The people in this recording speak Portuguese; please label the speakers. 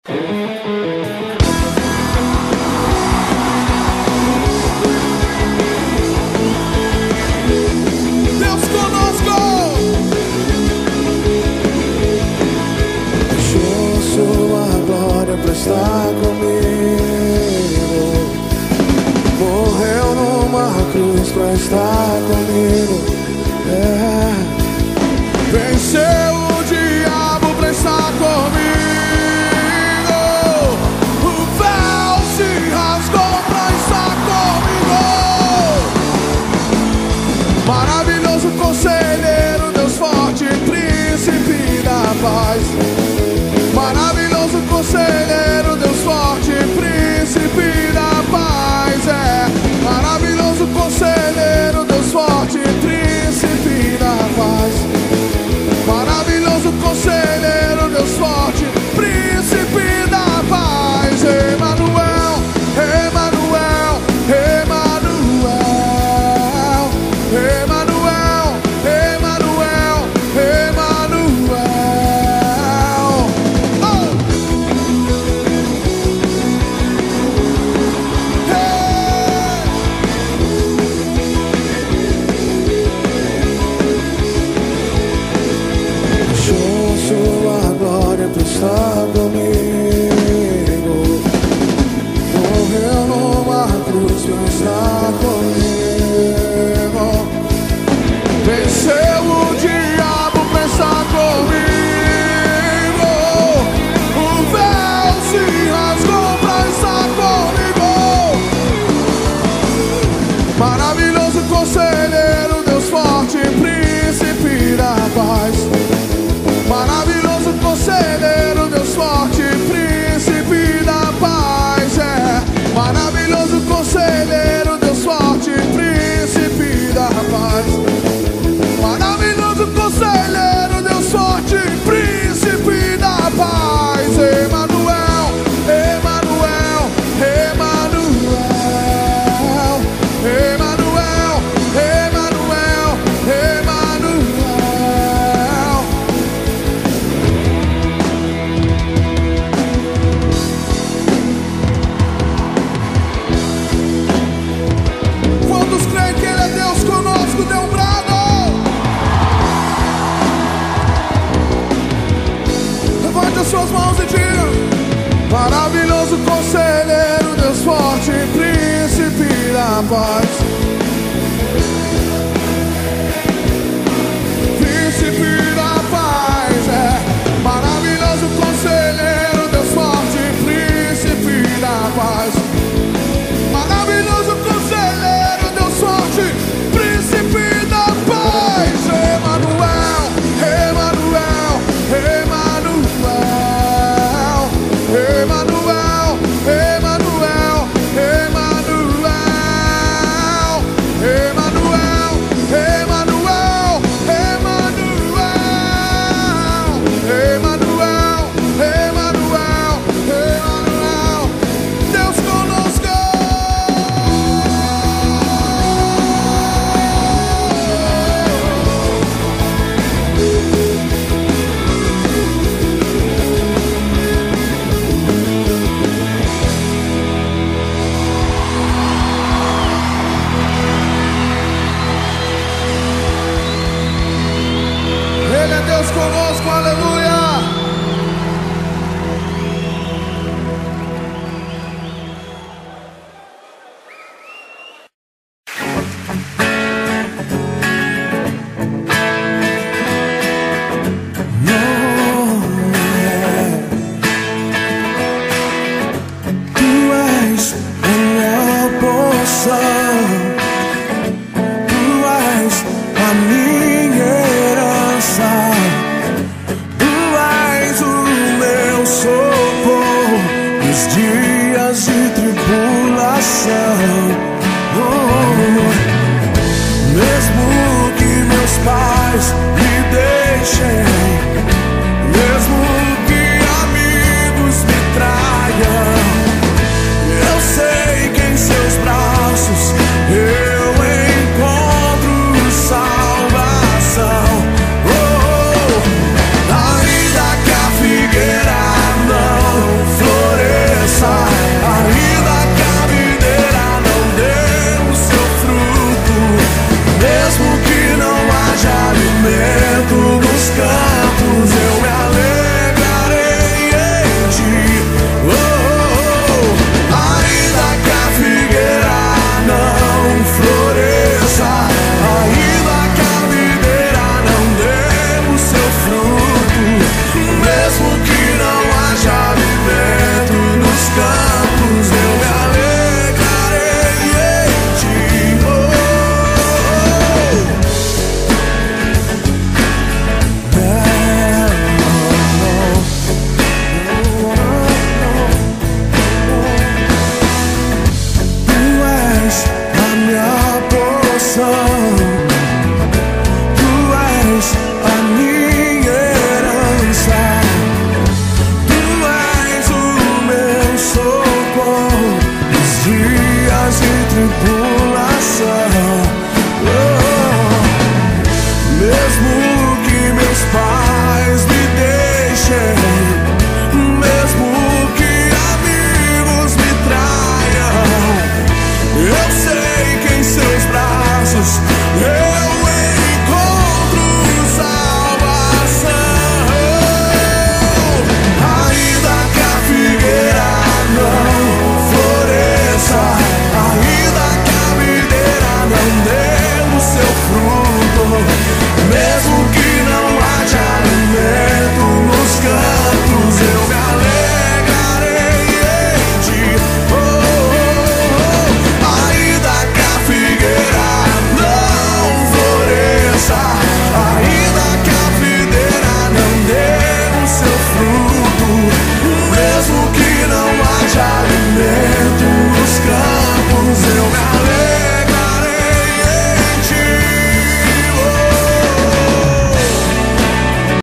Speaker 1: Deus conosco.
Speaker 2: Deixou sua glória pra estar comigo. Morreu numa cruz pra estar comigo.
Speaker 1: Venceu o diabo pra estar comigo. O véu se rasgou pra estar comigo. Maravilhoso conselheiro, Deus forte, príncipe da paz. Maravilhoso conselheiro, Deus forte, príncipe da paz. Maravilhoso conselheiro, Deus forte, príncipe da paz. Maravilhoso conselheiro, Deus forte, príncipe da paz. Emanuel, Emanuel, Emanuel, Emanuel, Emanuel, Emanuel. Oh!
Speaker 2: Deixou sua glória pra estar comigo. Morreu numa cruz pra estar comigo.
Speaker 1: Venceu o diabo pra estar comigo. O véu se rasgou pra estar comigo. Maravilhoso conselheiro, Deus forte, príncipe da paz. Maravilhoso conselheiro, Deus forte, príncipe da paz. Maravilhoso conselheiro, Deus forte, príncipe da paz. Maravilhoso conselheiro, Deus forte, príncipe da paz. Emanuel, Emanuel, Emanuel, Emanuel, Emanuel, Emanuel. Quantos creem que Ele é Deus conosco? Dê um brado. Levante as suas mãos e diga: maravilhoso conselheiro, Deus forte, príncipe da paz. Príncipe da paz, maravilhoso conselheiro, Deus forte, príncipe da paz. Maravilhoso conselheiro, Deus forte, príncipe da paz. Emanuel, Emanuel, Emanuel, Emanuel, Emanuel, Emanuel, Emanuel, Emanuel, Emanuel, Emanuel, Deus conosco. Ele é Deus conosco, aleluia.
Speaker 2: Tu és a minha porção. Tu és a minha herança. Tu és o meu socorro nos dias de tribulação. Mesmo que meus pais me deixem